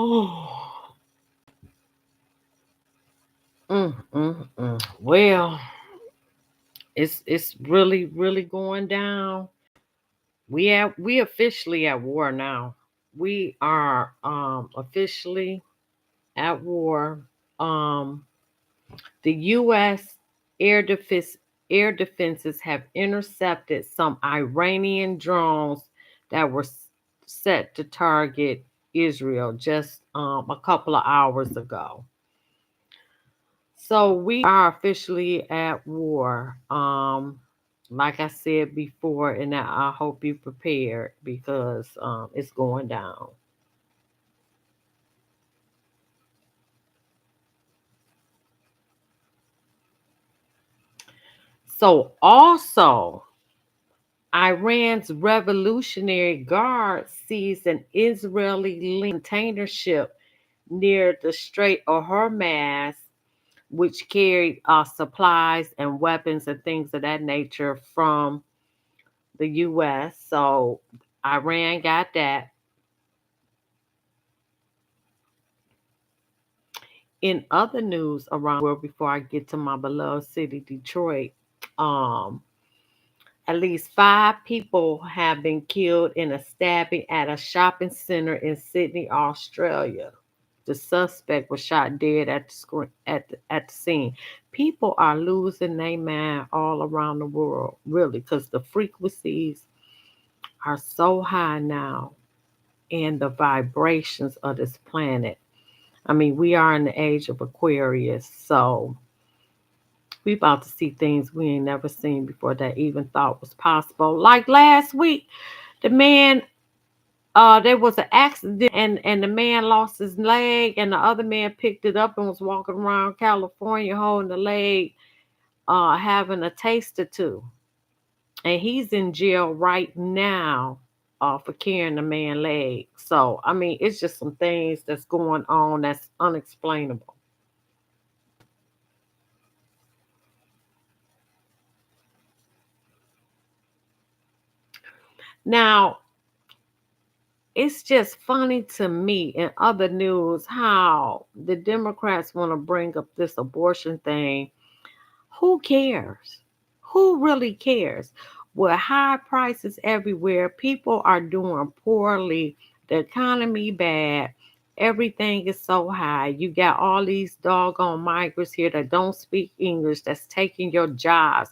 Oh, well, it's really going down. We officially at war now. We are officially at war. Um, the U.S. air defense air defenses have intercepted some Iranian drones that were set to target Israel just a couple of hours ago. So we are officially at war. Like I said before, and I hope you prepared because it's going down. So also, Iran's Revolutionary Guard seized an Israeli-linked container ship near the Strait of Hormuz, which carried supplies and weapons and things of that nature from the U.S. So Iran got that. In other news around the world, before I get to my beloved city, Detroit, um, at least five people have been killed in a stabbing at a shopping center in Sydney, Australia. The suspect was shot dead at the at the scene. People are losing their mind all around the world, really, because the frequencies are so high now, and the vibrations of this planet. I mean, we are in the age of Aquarius, so we about to see things we ain't never seen before that even thought was possible. Like last week, the man, there was an accident and the man lost his leg, and the other man picked it up and was walking around California holding the leg, having a taste or two. And he's in jail right now for carrying the man leg. So, I mean, it's just some things that's going on that's unexplainable. Now, it's just funny to me in other news how the Democrats want to bring up this abortion thing. Who cares? Who really cares? With high prices everywhere, people are doing poorly, the economy bad, everything is so high. You got all these doggone migrants here that don't speak English that's taking your jobs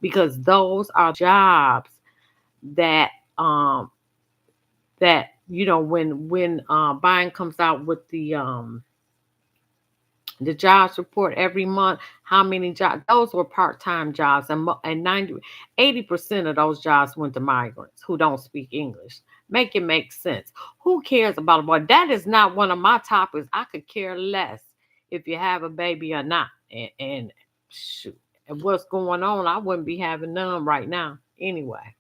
because those are jobs that when Biden comes out with the jobs report every month, how many jobs, those were part-time jobs, and 80% of those jobs went to migrants who don't speak English. Make it make sense. Who cares about a boy? That is not one of my topics. I could care less if you have a baby or not. And shoot, and what's going on, I wouldn't be having none right now anyway.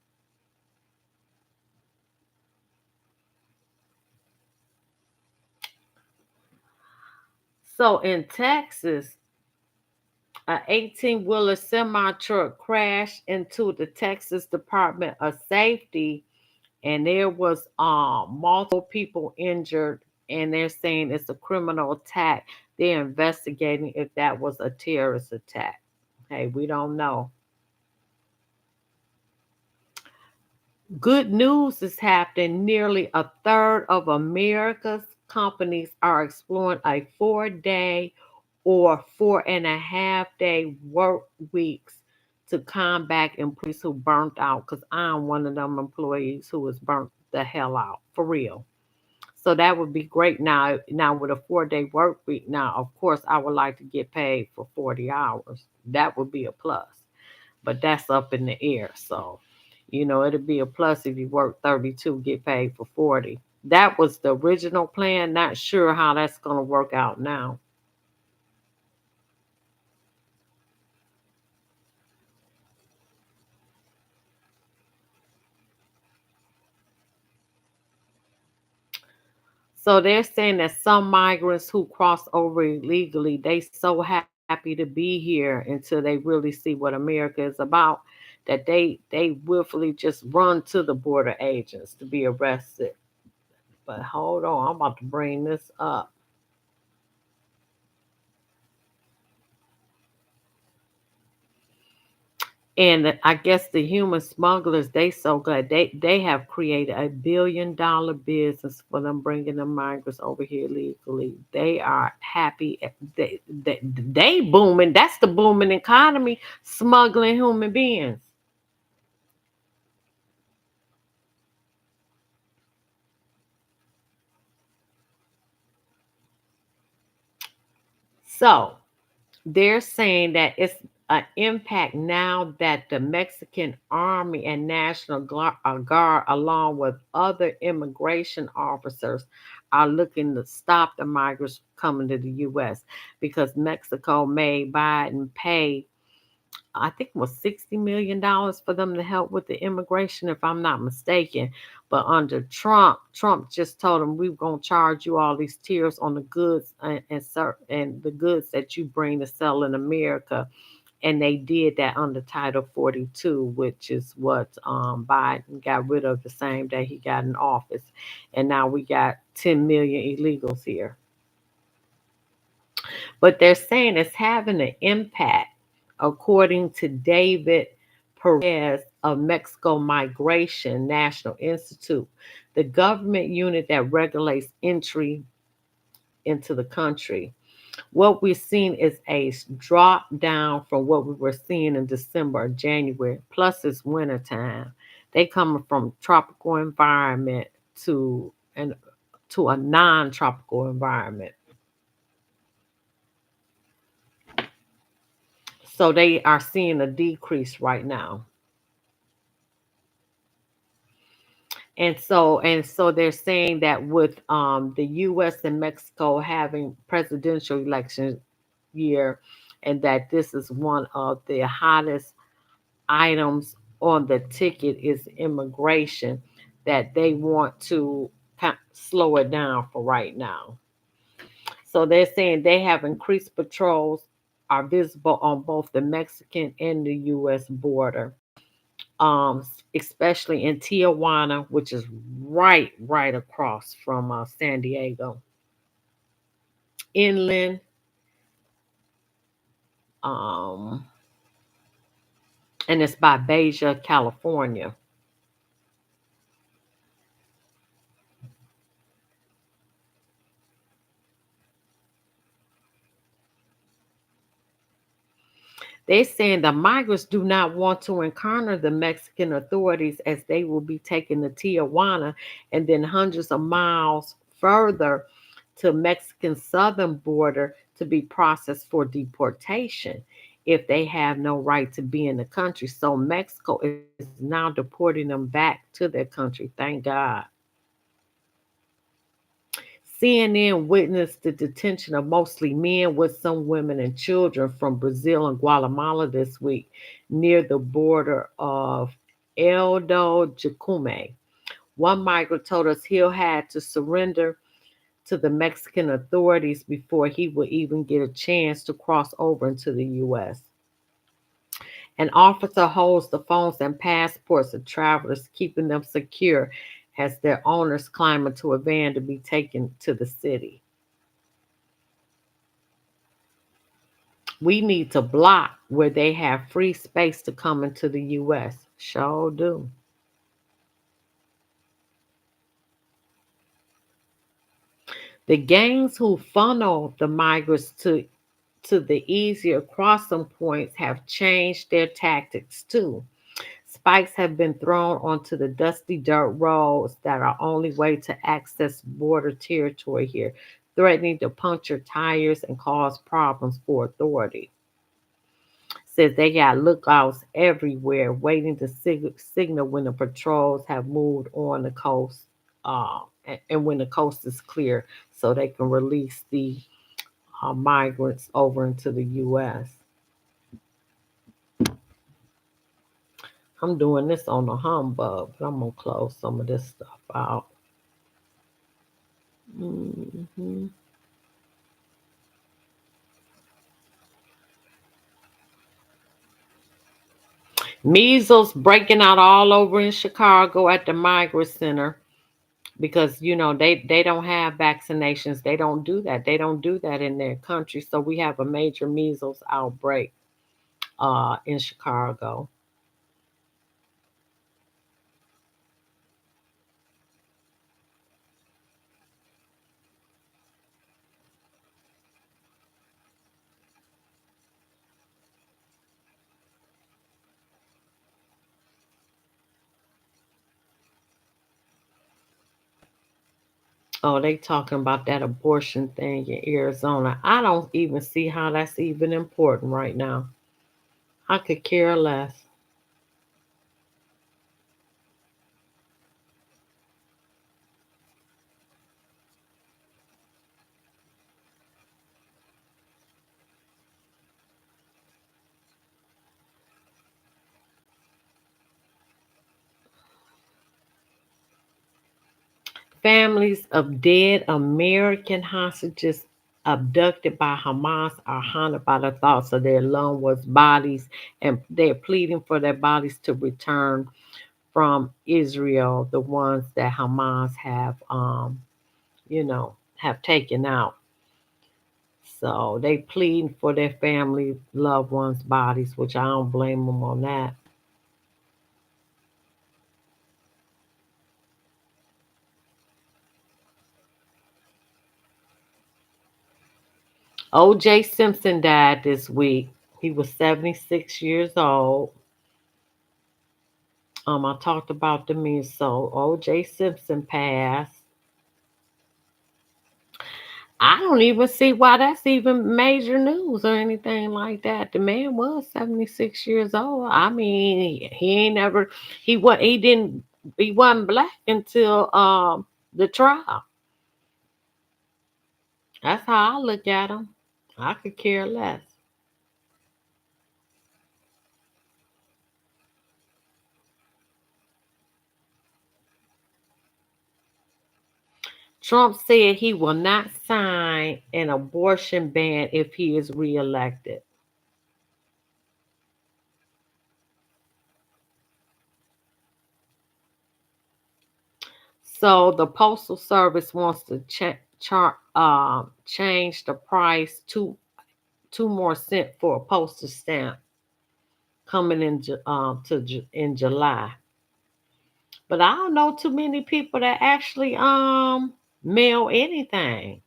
So in Texas, an 18-wheeler semi truck crashed into the Texas Department of Safety, and there was multiple people injured, and they're saying it's a criminal attack. They're investigating if that was a terrorist attack. Hey, we don't know. Good news is happening. Nearly a third of America's companies are exploring a 4 day or 4.5 day work weeks to combat employees who burnt out. Because I'm one of them employees who was burnt the hell out for real. So that would be great. Now with a 4 day work week. Now, of course, I would like to get paid for 40 hours. That would be a plus, but that's up in the air. So, it'd be a plus if you work 32, get paid for 40. That was the original plan. Not sure how that's going to work out now. So they're saying that some migrants who cross over illegally, they so happy to be here until they really see what America is about that they willfully just run to the border agents to be arrested. But hold on, I'm about to bring this up. And I guess the human smugglers, they so glad they have created $1 billion business for them bringing the migrants over here legally. They are happy. They booming. That's the booming economy, smuggling human beings. So they're saying that it's an impact now that the Mexican Army and National Guard, along with other immigration officers, are looking to stop the migrants coming to the U.S. because Mexico made Biden pay, I think it was $60 million for them to help with the immigration, if I'm not mistaken. But under Trump, Trump just told them we're gonna charge you all these tiers on the goods and the goods that you bring to sell in America. And they did that under Title 42, which is what Biden got rid of the same day he got in office. And now we got 10 million illegals here. But they're saying it's having an impact, according to David Perez of Mexico Migration National Institute, the government unit that regulates entry into the country. What we've seen is a drop down from what we were seeing in December or January. Plus, it's winter time. They coming from tropical environment and to a non-tropical environment. So they are seeing a decrease right now. And so they're saying that with the US and Mexico having presidential election year, and that this is one of the hottest items on the ticket is immigration, that they want to slow it down for right now. So they're saying they have increased patrols are visible on both the Mexican and the US border, especially in Tijuana, which is right across from San Diego. Inland, um, and it's by Beja, California. They're saying the migrants do not want to encounter the Mexican authorities as they will be taken to Tijuana and then hundreds of miles further to Mexican southern border to be processed for deportation if they have no right to be in the country. So Mexico is now deporting them back to their country. Thank God. CNN witnessed the detention of mostly men with some women and children from Brazil and Guatemala this week near the border of Eldo Jacume. One migrant told us he'll had to surrender to the Mexican authorities before he would even get a chance to cross over into the U.S. An officer holds the phones and passports of travelers, keeping them secure as their owners climb into a van to be taken to the city. We need to block where they have free space to come into the US. Sure do. The gangs who funnel the migrants to the easier crossing points have changed their tactics too. Spikes have been thrown onto the dusty dirt roads that are only way to access border territory here, threatening to puncture tires and cause problems for authority. Says they got lookouts everywhere waiting to signal when the patrols have moved on the coast, and when the coast is clear so they can release the migrants over into the U.S. I'm doing this on a humbug, but I'm going to close some of this stuff out. hmm Measles breaking out all over in Chicago at the Migrant Center. because they don't have vaccinations. They don't do that. They don't do that in their country. So we have a major measles outbreak in Chicago. Oh, they talking about that abortion thing in Arizona. I don't even see how that's even important right now. I could care less. Families of dead American hostages abducted by Hamas are haunted by the thoughts of their loved ones' bodies, and they're pleading for their bodies to return from Israel, the ones that Hamas have taken out. So they pleading for their family, loved ones' bodies, which I don't blame them on that. O.J. Simpson died this week. He was 76 years old. I talked about the news. So O.J. Simpson passed. I don't even see why that's even major news or anything like that. The man was 76 years old. I mean, he ain't never he wasn't black until the trial. That's how I look at him. I could care less. Trump said he will not sign an abortion ban if he is reelected. So the Postal Service wants to change the price to 2 more cents for a postage stamp coming in July. But I don't know too many people that actually mail anything.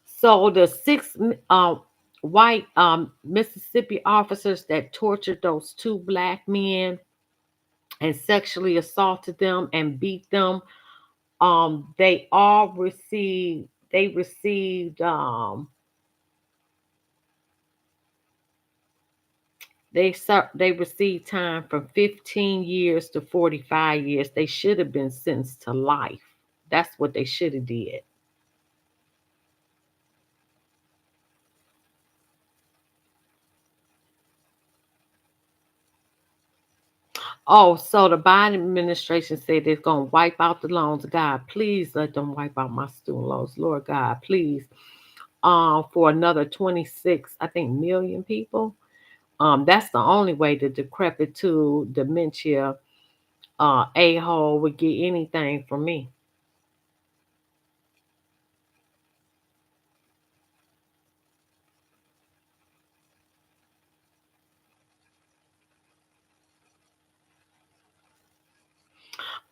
So the six white Mississippi officers that tortured those two black men and sexually assaulted them and beat them, they all they received time from 15 years to 45 years. They should have been sentenced to life. That's what they should have did. Oh, so the Biden administration said they're going to wipe out the loans. God, please let them wipe out my student loans. Lord God, please. For another 26, I think, million people. That's the only way the decrepit to dementia a-hole would get anything from me.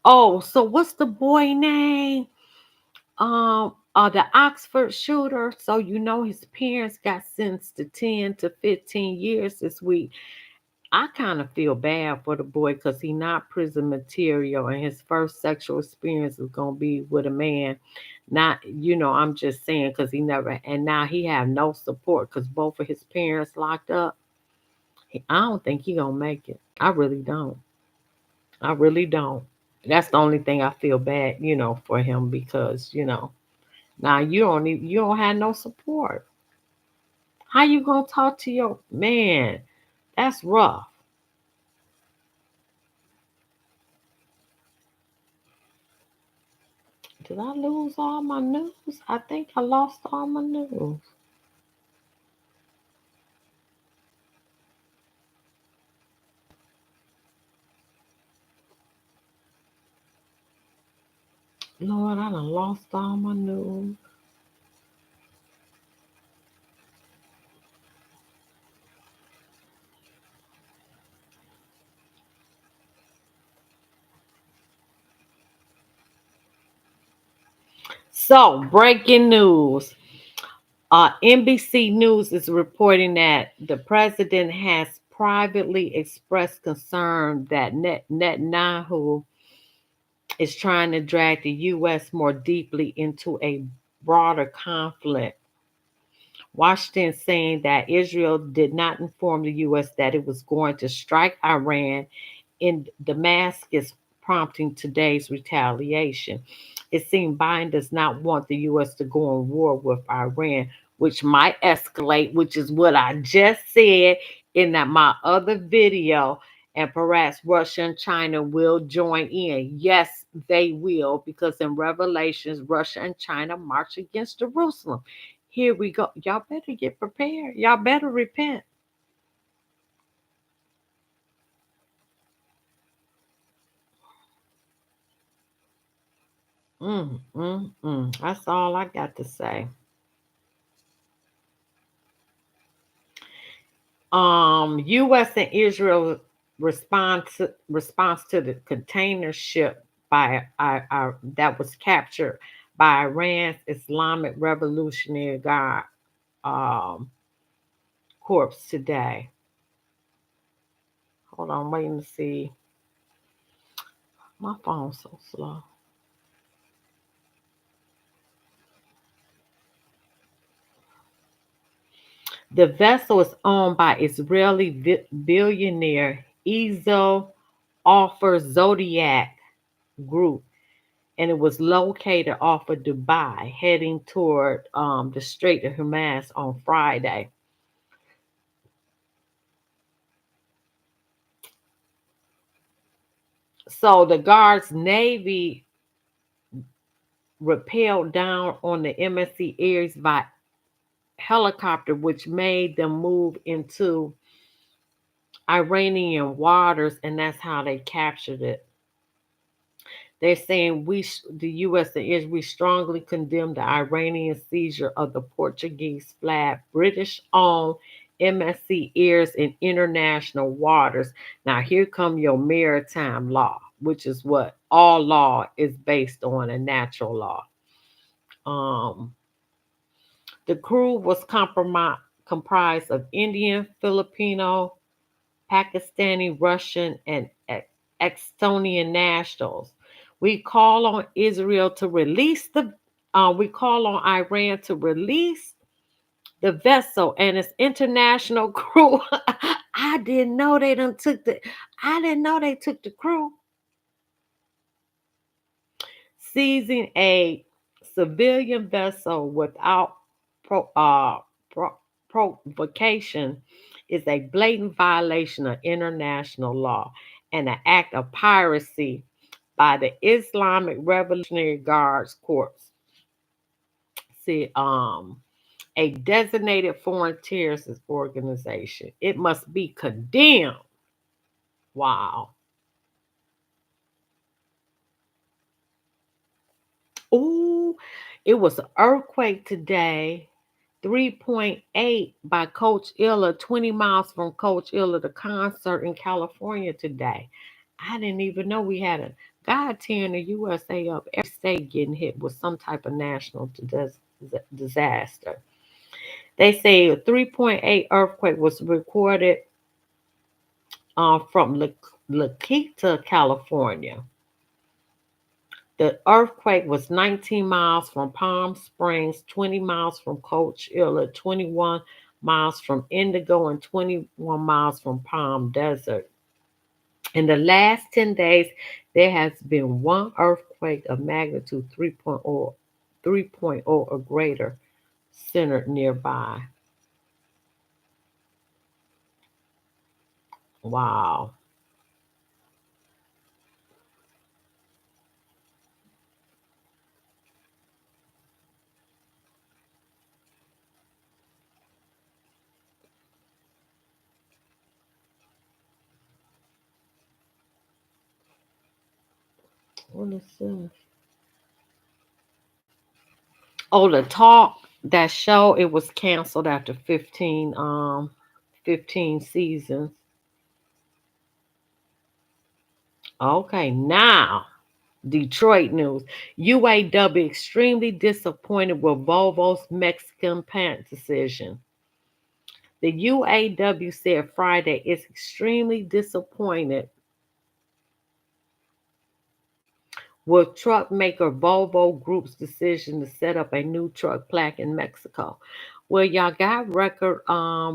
Oh, so what's the boy name? The Oxford shooter. So his parents got sentenced to 10 to 15 years this week. I kind of feel bad for the boy because he not prison material, and his first sexual experience is gonna be with a man. Not, I'm just saying because he never, and now he have no support because both of his parents locked up. I don't think he gonna make it. I really don't. I really don't. That's the only thing I feel bad, for him because now you don't have no support. How you gonna talk to your man? That's rough. Did I lose all my news? I think I lost all my news. Lord, I done lost all my news. So, breaking news. NBC News is reporting that the president has privately expressed concern that Netanyahu is trying to drag the U.S. more deeply into a broader conflict. Washington saying that Israel did not inform the U.S. that it was going to strike Iran in Damascus, prompting today's retaliation. It seemed Biden does not want the U.S. to go on war with Iran, which might escalate, which is what I just said in my other video. And perhaps Russia and China will join in. Yes, they will, because in Revelations, Russia and China march against Jerusalem. Here we go. Y'all better get prepared. Y'all better repent. That's all I got to say. U.S. and Israel response to the container ship that was captured by Iran's Islamic Revolutionary Guard um, Corps today. Hold on, waiting to see. My phone's so slow. The vessel is owned by Israeli billionaire Ezo Offer Zodiac Group, and it was located off of Dubai, heading toward the Strait of Hormuz on Friday. So the guards' navy rappelled down on the MSC Ares by helicopter, which made them move into Iranian waters, and that's how they captured it. They're saying the U.S. and Israel, we strongly condemn the Iranian seizure of the Portuguese flag, British-owned MSC Airs in international waters. Now, here come your maritime law, which is what all law is based on, a natural law. Um, the crew was comprised of Indian, Filipino, Pakistani, Russian, and Estonian nationals. We call on Israel to release the. We call on Iran to release the vessel and its international crew. I didn't know they done took the. I didn't know they took the crew. Seizing a civilian vessel without pro, uh, pro, provocation is a blatant violation of international law and an act of piracy by the Islamic Revolutionary Guards Corps. See, a designated foreign terrorist organization. It must be condemned. Wow. Ooh, it was an earthquake today. 3.8 by Coach Illa, 20 miles from Coach Illa, the concert in California today. I didn't even know we had a God tearing the USA up. Every state getting hit with some type of national disaster. They say a 3.8 earthquake was recorded from La Quinta, California. The earthquake was 19 miles from Palm Springs, 20 miles from Coach Illa, 21 miles from Indigo, and 21 miles from Palm Desert. In the last 10 days, there has been one earthquake of magnitude 3.0 or greater centered nearby. Wow. What is this? Oh, the talk, that show, it was canceled after 15 seasons. Okay, now Detroit news. UAW extremely disappointed with Volvo's Mexican plant decision. The UAW said Friday it's extremely disappointed with truck maker Volvo Group's decision to set up a new truck plant in Mexico. Well, y'all got record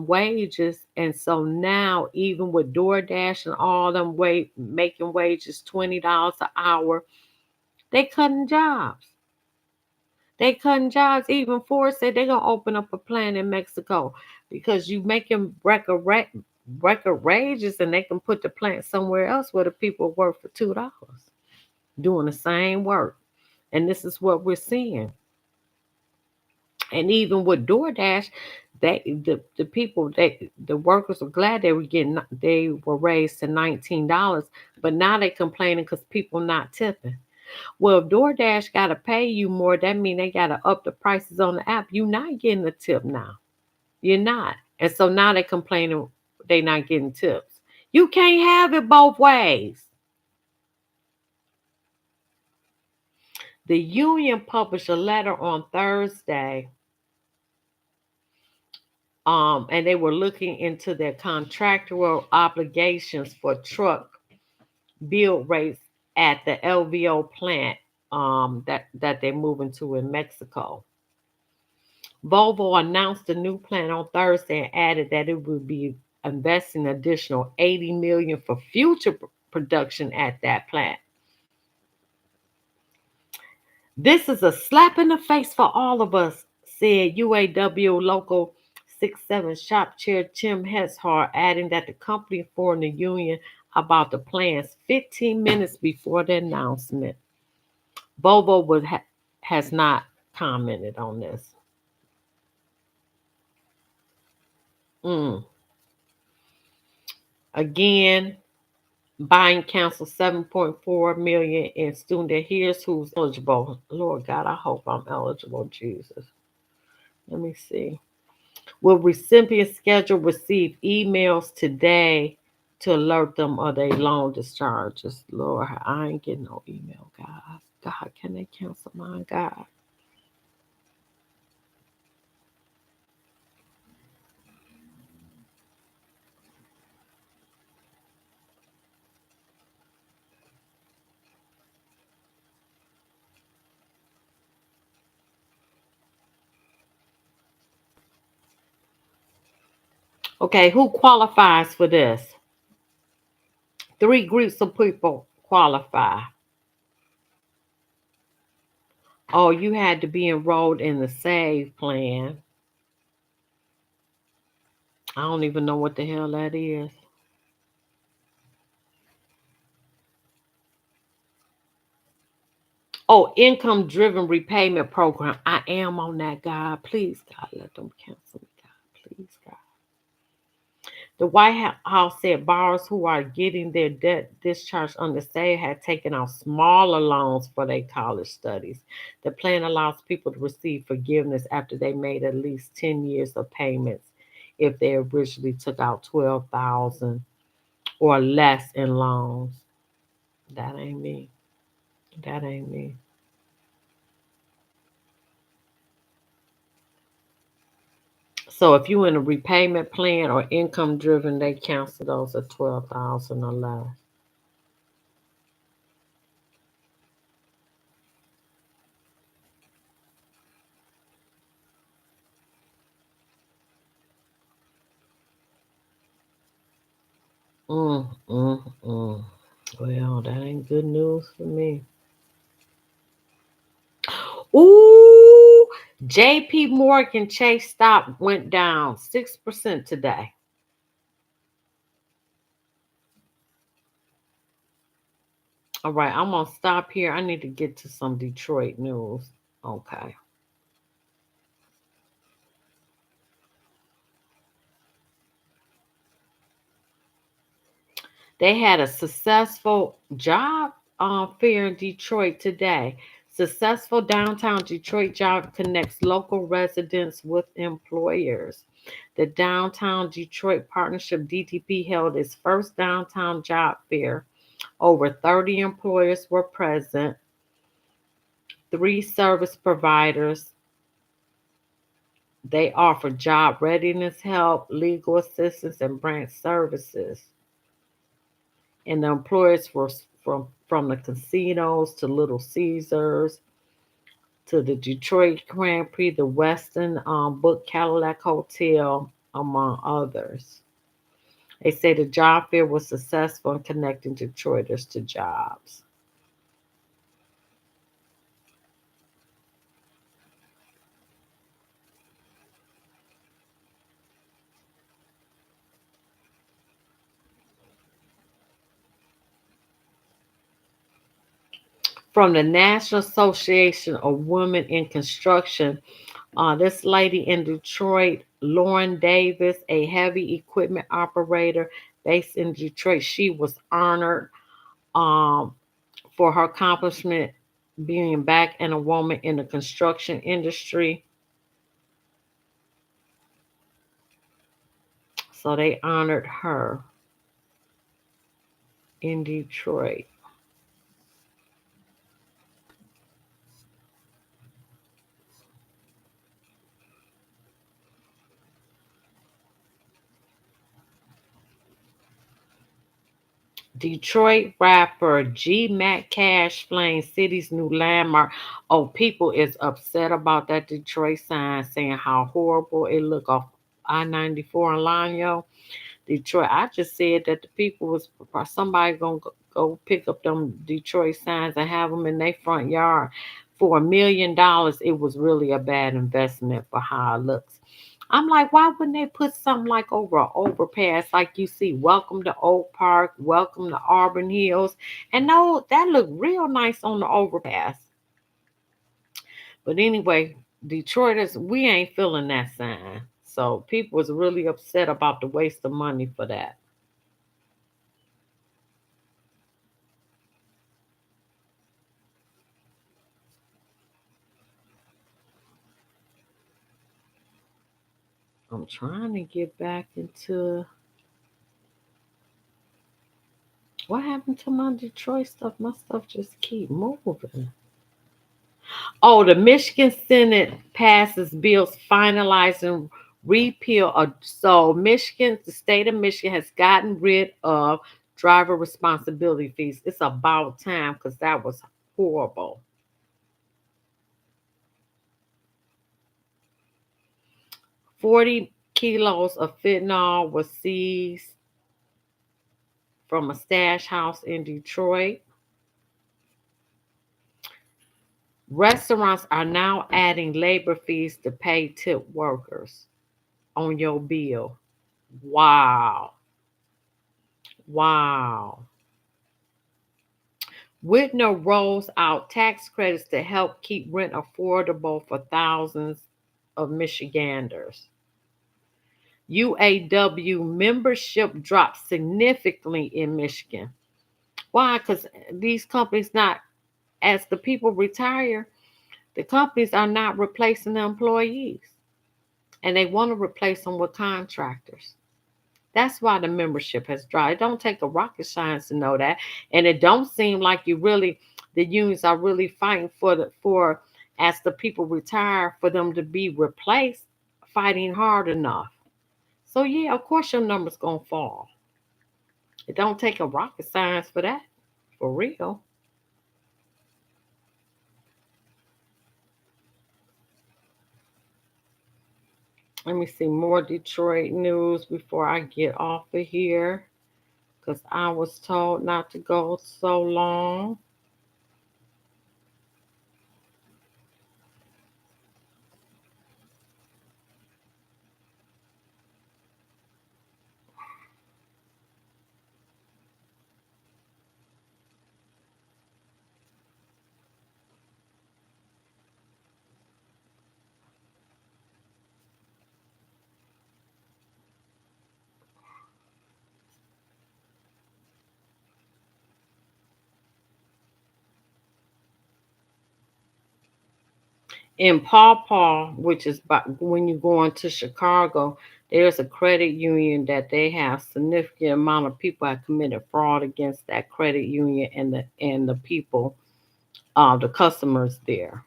wages, and so now even with DoorDash and all them making wages $20 an hour, they cutting jobs. They cutting jobs. Even Ford said they're gonna open up a plant in Mexico because you making record wages, and they can put the plant somewhere else where the people work for $2 doing the same work. And this is what we're seeing. And even with DoorDash, the people, the workers were glad they were raised to $19, but now they complaining because people not tipping. Well, if DoorDash gotta pay you more, that mean they gotta up the prices on the app. You're not getting a tip now. You're not. And so now they complaining they not getting tips. You can't have it both ways. The union published a letter on Thursday, and they were looking into their contractual obligations for truck build rates at the LVO plant that they're moving to in Mexico. Volvo announced the new plan on Thursday and added that it would be investing additional $80 million for future production at that plant. This is a slap in the face for all of us, said UAW Local 67 shop chair Tim Heshar, adding that the company informed the union about the plans 15 minutes before the announcement. Volvo has not commented on this. Mm. Again, Biden canceled 7.4 million in student debt. Here's who's eligible. Lord God, I hope I'm eligible, Jesus. Let me see. Will recipients schedule receive emails today to alert them of their loan discharges? Lord, I ain't getting no email, God. God, can they cancel mine, God? Okay, who qualifies for this? Three groups of people qualify. Oh, you had to be enrolled in the SAVE plan. I don't even know what the hell that is. Oh, income driven repayment program. I am on that, God. Please, God, let them cancel me, God. Please, God. The White House said borrowers who are getting their debt discharged under SAVE had taken out smaller loans for their college studies. The plan allows people to receive forgiveness after they made at least 10 years of payments if they originally took out 12,000 or less in loans. That ain't me. That ain't me. So if you in a repayment plan or income driven, they cancel those at 12,000 or less. Mm. Well, that ain't good news for me. Ooh, JP Morgan Chase stock went down 6% today. All right, I'm gonna stop here. I need to get to some Detroit news. Okay. They had a successful job fair in Detroit today. Successful downtown Detroit job connects local residents with employers. The Downtown Detroit Partnership DTP held its first downtown job fair. Over 30 employers were present, three service providers. They offer job readiness help, legal assistance, and branch services. And the employers were from the casinos to Little Caesars to the Detroit Grand Prix, the Westin Book Cadillac Hotel, among others. They say the job fair was successful in connecting Detroiters to jobs. From the National Association of Women in Construction, this lady in Detroit, Lauren Davis, a heavy equipment operator based in Detroit, she was honored um, for her accomplishment being back and a woman in the construction industry. So they honored her in Detroit. Detroit rapper G Mac Cash flames city's new landmark. Oh, people is upset about that Detroit sign saying how horrible it look off I-94 in Lanyo. Detroit. I just said that the people was somebody gonna go pick up them Detroit signs and have them in their front yard for $1 million. It was really a bad investment for how it looks. I'm like, why wouldn't they put something like over an overpass, like you see, welcome to Oak Park, welcome to Auburn Hills, and no, that looked real nice on the overpass. But anyway, Detroiters, we ain't feeling that sign. So people was really upset about the waste of money for that. I'm trying to get back into what happened to my Detroit stuff. My stuff just keep moving. Oh, the Michigan Senate passes bills finalizing repeal of so Michigan, the state of Michigan has gotten rid of driver responsibility fees. It's about time because that was horrible. 40 kilos of fentanyl was seized from a stash house in Detroit. Restaurants are now adding labor fees to pay tip workers on your bill. Wow. Wow. Whitner rolls out tax credits to help keep rent affordable for thousands of Michiganders. UAW membership dropped significantly in Michigan. Why? Because these companies not, as the people retire, the companies are not replacing the employees. And they want to replace them with contractors. That's why the membership has dropped. It don't take a rocket science to know that, and it don't seem like you really the unions are really fighting for as the people retire for them to be replaced, fighting hard enough. So yeah, of course your numbers gonna fall. It don't take a rocket science for that, for real. Let me see more Detroit news before I get off of here, because I was told not to go so long. In Paw Paw, which is when you go into Chicago, there's a credit union that they have significant amount of people have committed fraud against that credit union and the people, the customers there.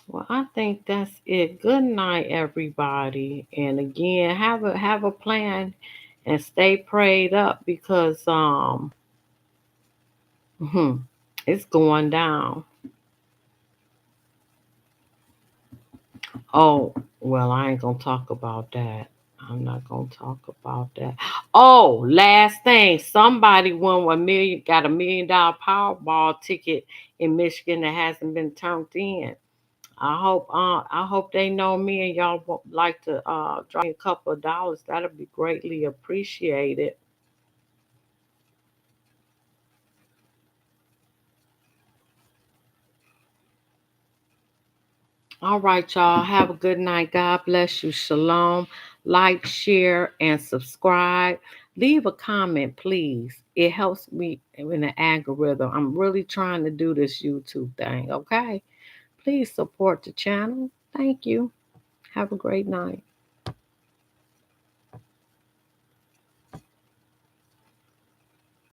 Well, I think that's it. Good night, everybody. And again, have a plan and stay prayed up because it's going down. Oh, well, I ain't gonna talk about that. I'm not gonna talk about that. Oh, last thing, somebody won got $1 million Powerball ticket in Michigan that hasn't been turned in. I hope they know me and y'all would like to drop me a couple of dollars. That'll be greatly appreciated. All right, y'all. Have a good night. God bless you. Shalom. Like, share, and subscribe. Leave a comment, please. It helps me in the algorithm. I'm really trying to do this YouTube thing, okay? Please support the channel. Thank you. Have a great night.